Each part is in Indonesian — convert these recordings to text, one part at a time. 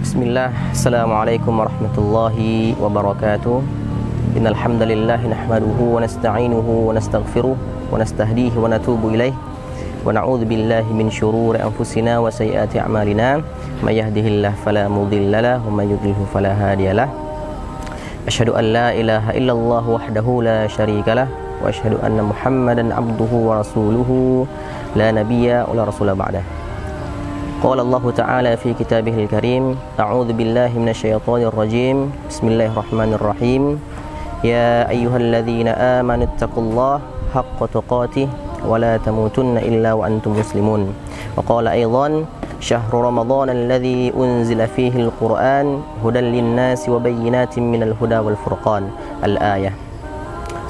Bismillah, Assalamualaikum warahmatullahi wabarakatuh. Innal hamdalillah nahmaduhu wa nasta'inuhu wa nastaghfiruh wa nastahdihi wa natubu ilaih wa na'udzu billahi min syururi anfusina wa sayyiati a'malina may yahdihillahu fala mudhillalah wa may yudlilhu fala hadiyalah. Asyhadu an la ilaha illallah wahdahu la syarikalah wa asyhadu anna Muhammadan abduhu wa rasuluhu la nabiyya wa la rasula ba'dah. Qala Allah Ta'ala fi kitabihil karim, a'udzu billahi minasyaitonir rajim. Bismillahirrahmanirrahim. Ya ayyuhalladzina amanu taqullaha haqqa tuqatih wa la tamutunna illa wa antum muslimun. Wa qala aidan syahru ramadhan alladzi unzila fihi al-Qur'an hudan lin-nasi wa bayyinatin minal huda wal furqan. Al-ayah.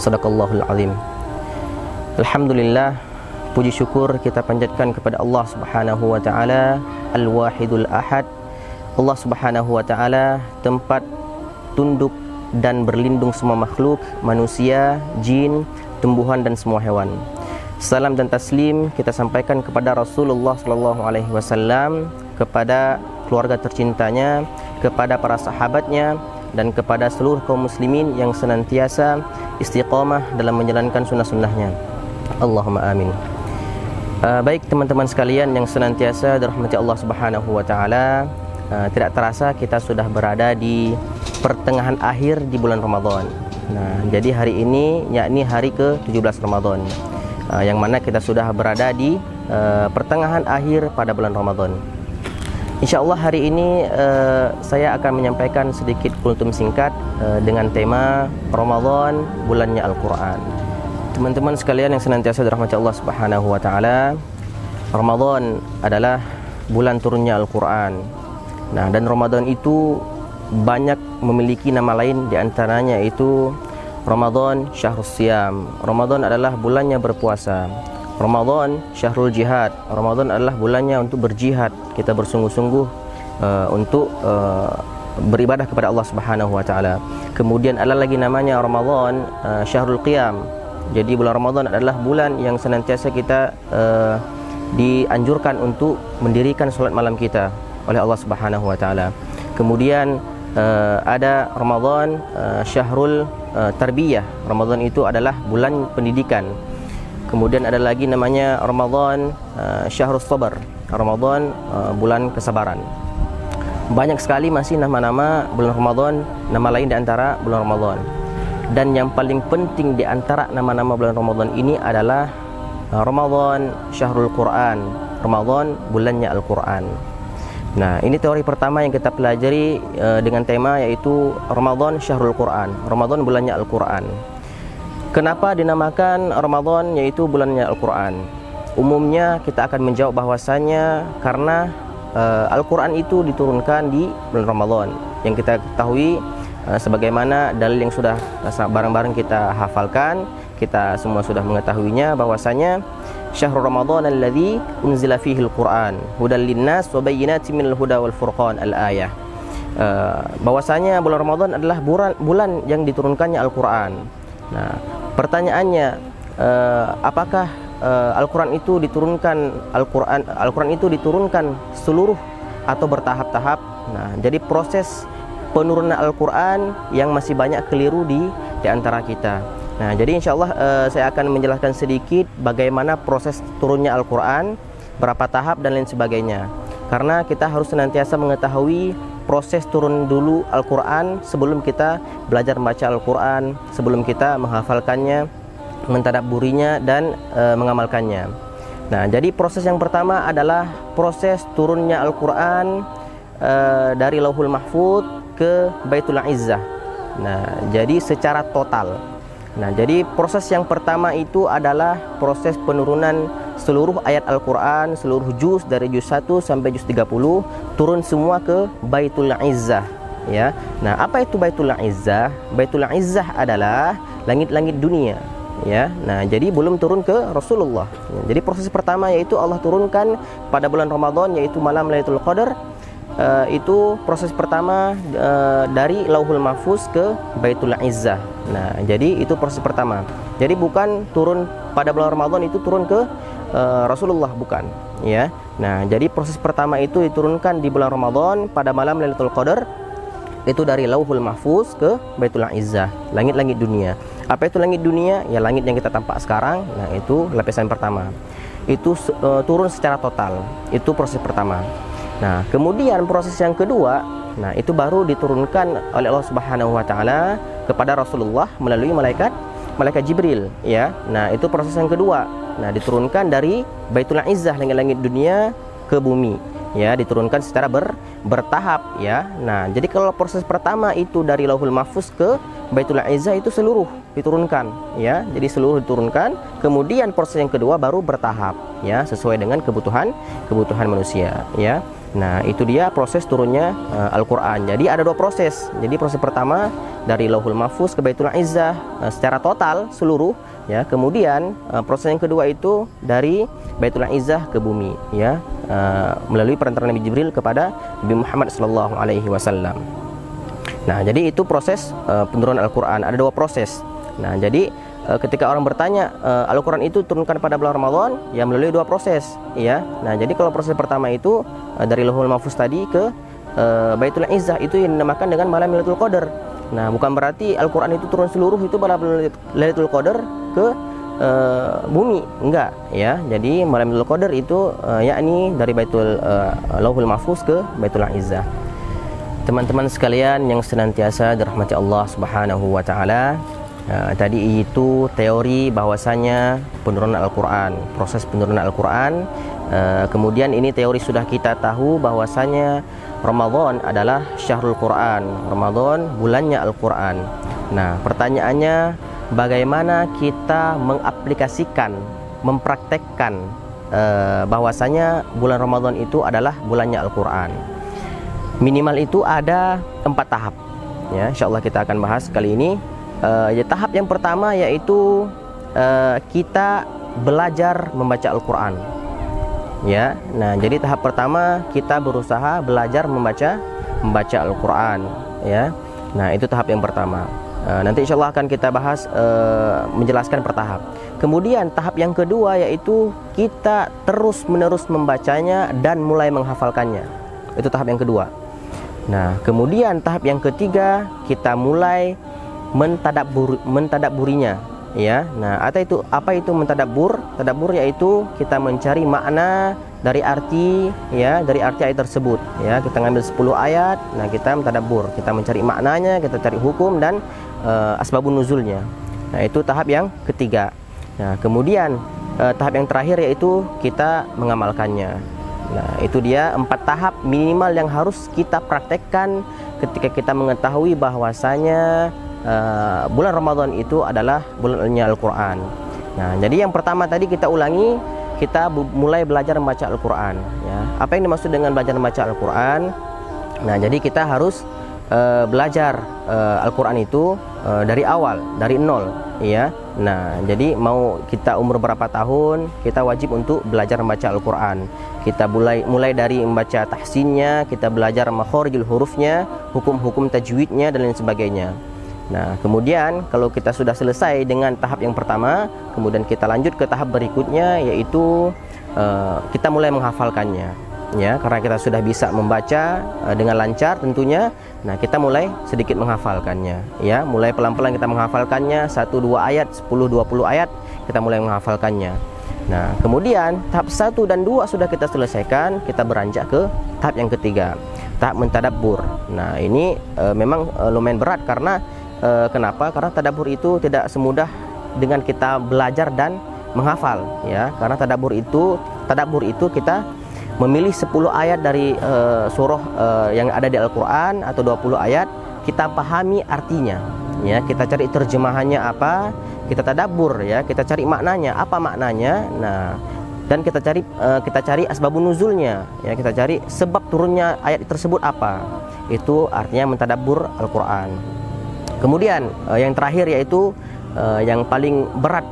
Shadaqallahul azim. Alhamdulillah, puji syukur kita panjatkan kepada Allah Subhanahu wa taala, Al-Wahidul Ahad. Allah Subhanahu wa taala tempat tunduk dan berlindung semua makhluk, manusia, jin, tumbuhan dan semua hewan. Salam dan taslim kita sampaikan kepada Rasulullah sallallahu alaihi wasallam, kepada keluarga tercintanya, kepada para sahabatnya dan kepada seluruh kaum muslimin yang senantiasa istiqamah dalam menjalankan sunnah-sunnahnya. Allahumma amin. Baik teman-teman sekalian yang senantiasa dirahmati Allah Subhanahu wa taala, tidak terasa kita sudah berada di pertengahan akhir di bulan Ramadan. Nah, jadi hari ini yakni hari ke-17 Ramadan, yang mana kita sudah berada di pertengahan akhir pada bulan Ramadan. Insyaallah hari ini saya akan menyampaikan sedikit kultum singkat dengan tema Ramadan bulannya Al-Qur'an. Teman-teman sekalian yang senantiasa dirahmati Allah Subhanahu wa taala, Ramadan adalah bulan turunnya Al-Qur'an. Nah, dan Ramadan itu banyak memiliki nama lain, di antaranya itu Ramadan Syahrus Siyam. Ramadan adalah bulannya berpuasa. Ramadan Syahrul Jihad. Ramadan adalah bulannya untuk berjihad. Kita bersungguh-sungguh untuk beribadah kepada Allah Subhanahu wa taala. Kemudian ada lagi namanya Ramadan Syahrul Qiyam. Jadi bulan Ramadan adalah bulan yang senantiasa kita dianjurkan untuk mendirikan salat malam kita oleh Allah Subhanahu wa taala. Kemudian ada Ramadan Syahrul Tarbiyah. Ramadan itu adalah bulan pendidikan. Kemudian ada lagi namanya Ramadan Syahrul Sabar. Ramadan bulan kesabaran. Banyak sekali masih nama-nama bulan Ramadan, nama lain di antara bulan Ramadan. Dan yang paling penting di antara nama-nama bulan Ramadan ini adalah Ramadan Syahrul Quran. Ramadan bulannya Al-Quran. Nah, ini teori pertama yang kita pelajari dengan tema yaitu Ramadan Syahrul Quran. Ramadan bulannya Al-Quran. Kenapa dinamakan Ramadan yaitu bulannya Al-Quran? Umumnya kita akan menjawab bahwasanya karena Al-Quran itu diturunkan di bulan Ramadan. Yang kita ketahui sebagaimana dalil yang sudah bareng-bareng kita hafalkan, kita semua sudah mengetahuinya bahwasanya syahrul Ramadan alladzi unzila fihi al-Qur'an hudan linnas wa bayyinatin minal huda wal furqan. Al-ayah. Bahwasanya bulan Ramadan adalah bulan yang diturunkannya Al-Qur'an. Nah, pertanyaannya, apakah Al-Qur'an itu diturunkan Al-Qur'an itu diturunkan seluruh atau bertahap-tahap? Nah, jadi proses penurunan Al-Quran yang masih banyak keliru di antara kita. Nah, jadi insyaallah saya akan menjelaskan sedikit bagaimana proses turunnya Al-Quran, berapa tahap dan lain sebagainya. Karena kita harus senantiasa mengetahui proses turun dulu Al-Quran sebelum kita belajar membaca Al-Quran, sebelum kita menghafalkannya, mentadabburinya dan mengamalkannya. Nah, jadi proses yang pertama adalah proses turunnya Al-Quran dari Lauhul Mahfuz ke Baitul Izzah. Nah, jadi secara total. Nah, jadi proses yang pertama itu adalah proses penurunan seluruh ayat Al-Quran, seluruh juz dari juz 1 sampai juz 30 turun semua ke Baitul Izzah, ya. Nah, apa itu Baitul Izzah? Baitul Izzah adalah langit-langit dunia, ya. Nah, jadi belum turun ke Rasulullah. Jadi proses pertama yaitu Allah turunkan pada bulan Ramadan yaitu malam Lailatul Qadar. Itu proses pertama dari Lauhul Mahfuz ke Baitul Izzah. Nah, jadi itu proses pertama. Jadi bukan turun pada bulan Ramadan itu turun ke Rasulullah, bukan, ya. Nah, jadi proses pertama itu diturunkan di bulan Ramadan pada malam Lailatul Qadar, itu dari Lauhul Mahfuz ke Baitul Izzah, langit-langit dunia. Apa itu langit dunia? Ya langit yang kita tampak sekarang. Nah, itu lapisan pertama. Itu turun secara total. Itu proses pertama. Nah, kemudian proses yang kedua, nah itu baru diturunkan oleh Allah Subhanahu wa taala kepada Rasulullah melalui malaikat Jibril, ya. Nah, itu proses yang kedua. Nah, diturunkan dari Baitul Izzah, langit-langit dunia, ke bumi, ya, diturunkan secara bertahap, ya. Nah, jadi kalau proses pertama itu dari Lauhul Mahfuz ke Baitul Izzah itu seluruh diturunkan, ya. Jadi seluruh diturunkan, kemudian proses yang kedua baru bertahap, ya, sesuai dengan kebutuhan manusia, ya. Nah, itu dia proses turunnya Al-Quran. Jadi ada dua proses. Jadi proses pertama dari Lauhul Mahfuz ke Baitul Izzah secara total seluruh, ya. Kemudian proses yang kedua itu dari Baitul Izzah ke bumi, ya, melalui perantaraan Nabi Jibril kepada Nabi Muhammad SAW. Nah, jadi itu proses penurunan Al-Quran. Ada dua proses. Nah, jadi ketika orang bertanya Al-Quran itu turunkan pada bulan Ramadan, ya melalui dua proses, ya. Nah, jadi kalau proses pertama itu dari Lauhul Mahfuz tadi ke Baitul Izzah, itu yang dinamakan dengan malam Lailatul Qadar. Nah, bukan berarti Al-Quran itu turun seluruh itu pada Lailatul Qadar ke bumi, enggak, ya. Jadi malam Lailatul Qadar itu yakni dari Baitul Lauhul Mahfuz ke Baitul Izzah. Teman-teman sekalian yang senantiasa dirahmati Allah Subhanahu wa taala, tadi itu teori bahwasanya penurunan Al-Quran, proses penurunan Al-Quran. Kemudian ini teori sudah kita tahu bahwasanya Ramadan adalah syahrul Quran, Ramadan bulannya Al-Quran. Nah, pertanyaannya bagaimana kita mengaplikasikan, mempraktekkan bahwasanya bulan Ramadan itu adalah bulannya Al-Quran. Minimal itu ada 4 tahap, ya. Insyaallah kita akan bahas kali ini. Ya, tahap yang pertama yaitu kita belajar membaca Al-Quran, ya. Nah, jadi tahap pertama kita berusaha belajar membaca Al-Quran, ya. Nah, itu tahap yang pertama. Nanti insya Allah akan kita bahas menjelaskan per tahap. Kemudian tahap yang kedua yaitu kita terus menerus membacanya dan mulai menghafalkannya. Itu tahap yang kedua. Nah, kemudian tahap yang ketiga kita mulai mentadabburinya, ya. Nah, apa itu mentadabbur? Tadabbur yaitu kita mencari makna dari arti, ya, dari arti ayat tersebut, ya. Kita ngambil 10 ayat, nah kita mentadabbur, kita mencari maknanya, kita cari hukum dan asbabun nuzulnya. Nah, itu tahap yang ketiga. Nah, kemudian tahap yang terakhir yaitu kita mengamalkannya. Nah, itu dia 4 tahap minimal yang harus kita praktekkan ketika kita mengetahui bahwasanya bulan Ramadan itu adalah bulannya Al-Quran. Nah, jadi yang pertama tadi kita ulangi, kita mulai belajar membaca Al-Quran, ya. Apa yang dimaksud dengan belajar membaca Al-Quran? Nah, jadi kita harus belajar Al-Quran itu dari awal, dari nol, ya. Nah, jadi mau kita umur berapa tahun, kita wajib untuk belajar membaca Al-Quran. Kita mulai dari membaca tahsinnya, kita belajar makhorijul hurufnya, hukum-hukum tajwidnya dan lain sebagainya. Nah, kemudian kalau kita sudah selesai dengan tahap yang pertama, kemudian kita lanjut ke tahap berikutnya yaitu kita mulai menghafalkannya, ya. Karena kita sudah bisa membaca dengan lancar tentunya. Nah, kita mulai sedikit menghafalkannya, ya. Mulai pelan-pelan kita menghafalkannya, 1-2 ayat, 10-20 ayat kita mulai menghafalkannya. Nah, kemudian tahap 1 dan 2 sudah kita selesaikan, kita beranjak ke tahap yang ketiga, tahap mentadabbur. Nah, ini memang lumayan berat karena kenapa? Karena tadabbur itu tidak semudah dengan kita belajar dan menghafal, ya. Karena tadabbur itu kita memilih 10 ayat dari surah yang ada di Al-Quran atau 20 ayat, kita pahami artinya, ya. Kita cari terjemahannya apa, kita tadabbur, ya. Kita cari maknanya, apa maknanya. Nah, dan kita cari asbabun nuzulnya, ya. Kita cari sebab turunnya ayat tersebut apa. Itu artinya mentadabbur Al-Quran. Kemudian yang terakhir yaitu yang paling berat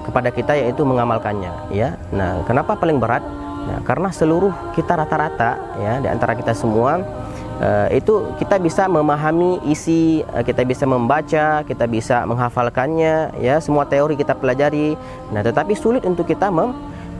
kepada kita yaitu mengamalkannya, ya. Nah, kenapa paling berat? Nah, karena seluruh kita rata-rata, ya, di antara kita semua itu kita bisa memahami isi, kita bisa membaca, kita bisa menghafalkannya, ya, semua teori kita pelajari. Nah, tetapi sulit untuk kita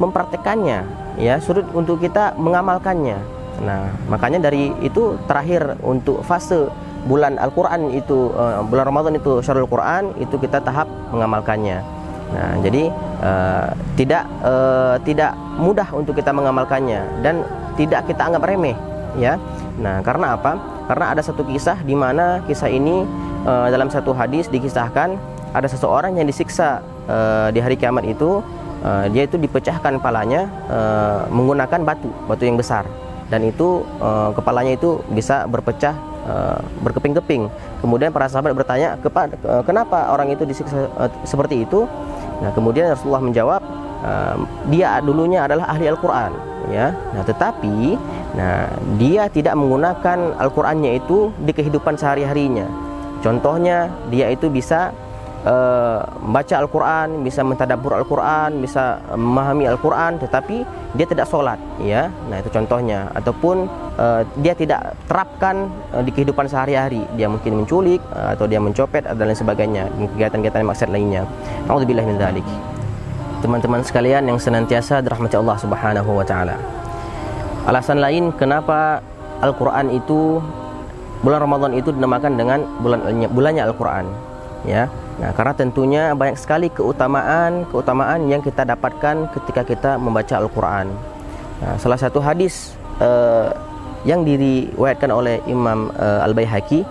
mempraktekannya, ya, sulit untuk kita mengamalkannya. Nah, makanya dari itu terakhir untuk fase bulan Al-Quran itu, bulan Ramadan itu Syahrul Quran, itu kita tahap mengamalkannya. Nah, jadi tidak mudah untuk kita mengamalkannya dan tidak kita anggap remeh, ya. Nah, karena apa? Karena ada satu kisah di mana kisah ini dalam satu hadis dikisahkan ada seseorang yang disiksa di hari kiamat itu, dia itu dipecahkan kepalanya menggunakan batu yang besar, dan itu kepalanya itu bisa berpecah berkeping-keping. Kemudian para sahabat bertanya, kenapa orang itu disiksa seperti itu? Nah, kemudian Rasulullah menjawab, dia dulunya adalah ahli Al-Quran, ya. Nah, tetapi dia tidak menggunakan Al-Qurannya itu di kehidupan sehari-harinya. Contohnya, dia itu bisa membaca Al-Quran, bisa mentadabbur Al-Quran, bisa memahami Al-Quran, tetapi dia tidak sholat, ya. Nah, itu contohnya. Ataupun dia tidak terapkan di kehidupan sehari-hari. Dia mungkin menculik atau dia mencopet dan lain sebagainya, kegiatan-kegiatan maksiat lainnya. A'udzubillahi min dzalik. Teman-teman sekalian yang senantiasa dirahmati Allah Subhanahu wa taala. Alasan lain kenapa Al-Quran itu, bulan Ramadan itu dinamakan dengan bulannya Al-Quran, ya. Nah, karena tentunya banyak sekali keutamaan yang kita dapatkan ketika kita membaca Al-Quran. Nah, salah satu hadis yang diriwayatkan oleh Imam Al-Baihaqi,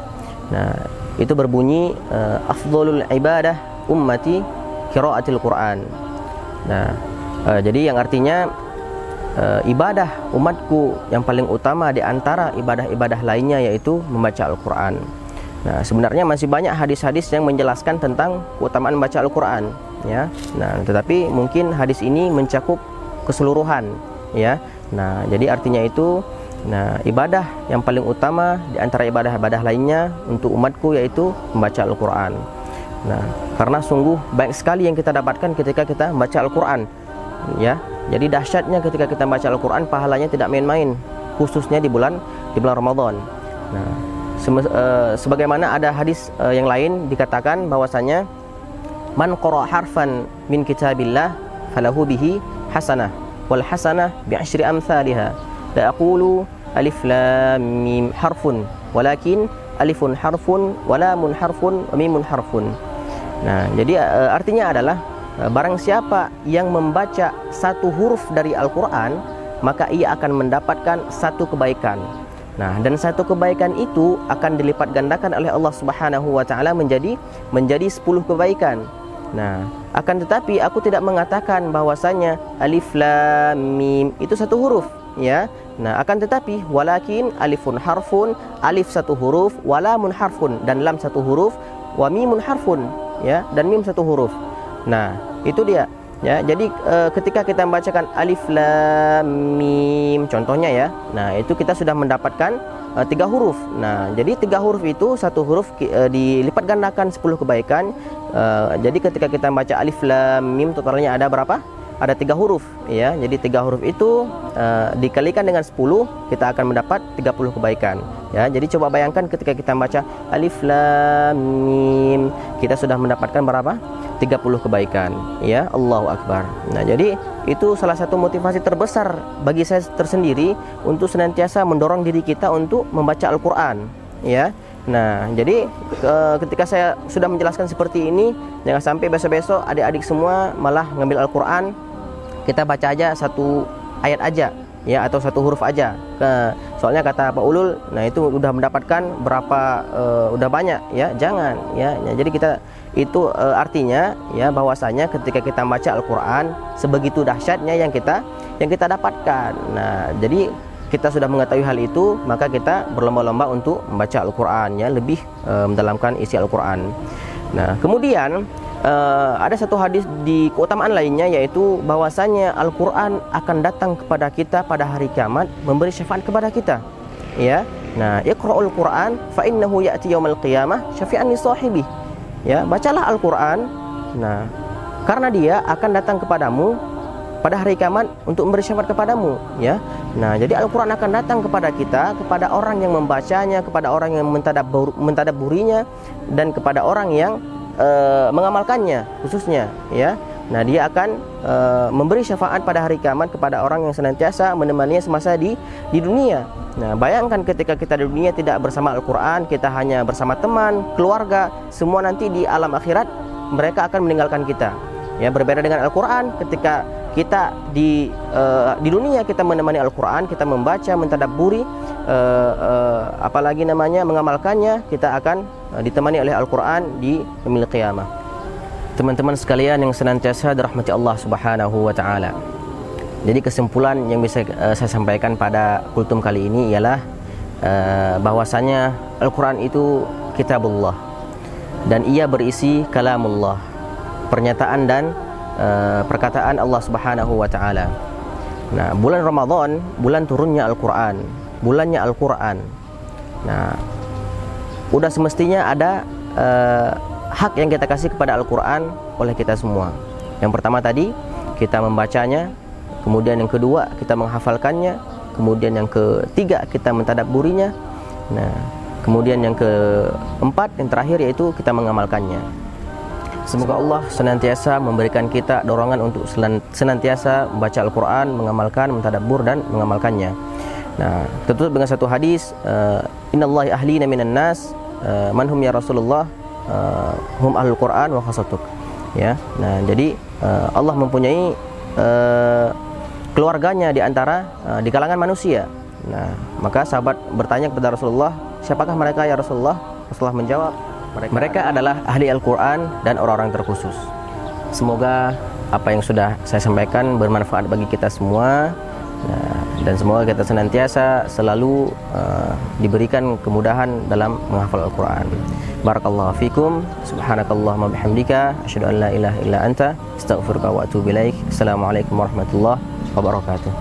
nah, itu berbunyi, afdhalul ibadah ummati qiraatul Quran. Nah, jadi yang artinya ibadah umatku yang paling utama di antara ibadah-ibadah lainnya yaitu membaca Al-Quran. Nah, sebenarnya masih banyak hadis-hadis yang menjelaskan tentang keutamaan membaca Al-Quran, ya. Nah, tetapi mungkin hadis ini mencakup keseluruhan, ya. Nah, jadi artinya itu, ibadah yang paling utama di antara ibadah-ibadah lainnya untuk umatku yaitu membaca Al-Quran. Nah, karena sungguh banyak sekali yang kita dapatkan ketika kita membaca Al-Quran, ya. Jadi dahsyatnya ketika kita membaca Al-Quran, pahalanya tidak main-main, khususnya di bulan Ramadan. Nah, sebagaimana ada hadis yang lain dikatakan bahwasanya man qara harfan min kitabillah falahu bihi hasanah wal hasanah bi asyri amsalha la aqulu alif lam mim harfun walakin alifun harfun wa lamun harfun wa mimun harfun. Nah, jadi artinya adalah barang siapa yang membaca satu huruf dari Al-Quran, maka ia akan mendapatkan satu kebaikan. Nah, dan satu kebaikan itu akan dilipat gandakan oleh Allah Subhanahu wa taala menjadi 10 kebaikan. Nah, akan tetapi aku tidak mengatakan bahwasanya alif lam mim itu satu huruf, ya. Nah, akan tetapi walakin alifun harfun, alif satu huruf, wa lamun harfun, dan lam satu huruf, wa mimun harfun, ya, dan mim satu huruf. Nah, itu dia, ya. Jadi ketika kita membacakan alif lam mim contohnya, ya. Nah, itu kita sudah mendapatkan 3 huruf. Nah, jadi 3 huruf itu satu huruf dilipat gandakan 10 kebaikan. Jadi ketika kita membaca alif lam mim totalnya ada berapa? Ada 3 huruf, ya. Jadi 3 huruf itu dikalikan dengan 10, kita akan mendapat 30 kebaikan, ya. Jadi coba bayangkan ketika kita membaca alif lam mim, kita sudah mendapatkan berapa? 30 kebaikan, ya. Allahu Akbar. Nah, jadi itu salah satu motivasi terbesar bagi saya tersendiri untuk senantiasa mendorong diri kita untuk membaca Al-Quran, ya. Nah, jadi ketika saya sudah menjelaskan seperti ini, jangan sampai besok-besok adik-adik semua malah ngambil Al-Quran, kita baca aja satu ayat aja, ya, atau satu huruf aja. Soalnya kata Pak Ulul, nah itu udah mendapatkan berapa, udah banyak, ya. Jangan, ya. Jadi kita itu artinya, ya, bahwasanya ketika kita baca Al-Quran sebegitu dahsyatnya yang kita dapatkan. Nah, jadi kita sudah mengetahui hal itu, maka kita berlomba-lomba untuk membaca Al-Quran, ya, lebih mendalamkan isi Al-Quran. Nah, kemudian ada satu hadis di keutamaan lainnya, yaitu bahwasanya Al-Quran akan datang kepada kita pada hari kiamat memberi syafaat kepada kita, ya. Nah, iqra'ul Quran fa innahu ya'ti yaumal qiyamah syafi'an li sahibi. Ya, bacalah Al-Quran. Nah, karena dia akan datang kepadamu pada hari kiamat untuk memberi syafaat kepadamu, ya. Nah, jadi Al-Quran akan datang kepada kita, kepada orang yang membacanya, kepada orang yang mentadabburinya, dan kepada orang yang mengamalkannya khususnya, ya. nah dia akan memberi syafaat pada hari kiamat kepada orang yang senantiasa menemaninya semasa di dunia. Nah, bayangkan ketika kita di dunia tidak bersama Al-Quran, kita hanya bersama teman, keluarga, semua nanti di alam akhirat mereka akan meninggalkan kita. Ya, berbeda dengan Al-Quran, ketika kita di dunia kita menemani Al-Quran, kita membaca, mentadabburi, apalagi mengamalkannya, kita akan ditemani oleh Al-Quran di yaumil qiyamah. Teman-teman sekalian yang senantiasa dirahmati Allah Subhanahu wa taala. Jadi kesimpulan yang bisa saya sampaikan pada kultum kali ini ialah bahwasanya Al-Quran itu kitabullah dan ia berisi kalamullah, pernyataan dan perkataan Allah Subhanahu wa taala. Nah, bulan Ramadan, bulan turunnya Al-Quran, bulannya Al-Quran. Nah, udah semestinya ada hak yang kita kasih kepada Al-Quran oleh kita semua. Yang pertama tadi, kita membacanya. Kemudian yang kedua, kita menghafalkannya. Kemudian yang ketiga, kita mentadabburinya. Nah, kemudian yang keempat, yang terakhir yaitu kita mengamalkannya. Semoga Allah senantiasa memberikan kita dorongan untuk senantiasa membaca Al-Quran, mengamalkan, mentadabbur dan mengamalkannya. Nah, tertutup dengan satu hadis, Innallahi ahlina minan nas, manhum ya Rasulullah, hum ahlul Quran wa khasatuk. Ya. Nah, jadi Allah mempunyai keluarganya di antara di kalangan manusia. Nah, maka sahabat bertanya kepada Rasulullah, siapakah mereka ya Rasulullah? Rasulullah menjawab, mereka adalah ahli Al-Quran dan orang-orang terkhusus. Semoga apa yang sudah saya sampaikan bermanfaat bagi kita semua. Nah, dan semoga kita senantiasa selalu diberikan kemudahan dalam menghafal Al-Quran. Barakallahu fikum. Subhanakallahumma bihamdika asyhadu an la ilaha illa anta astaghfiruka wa atubu ilaik. Assalamualaikum warahmatullahi wabarakatuh.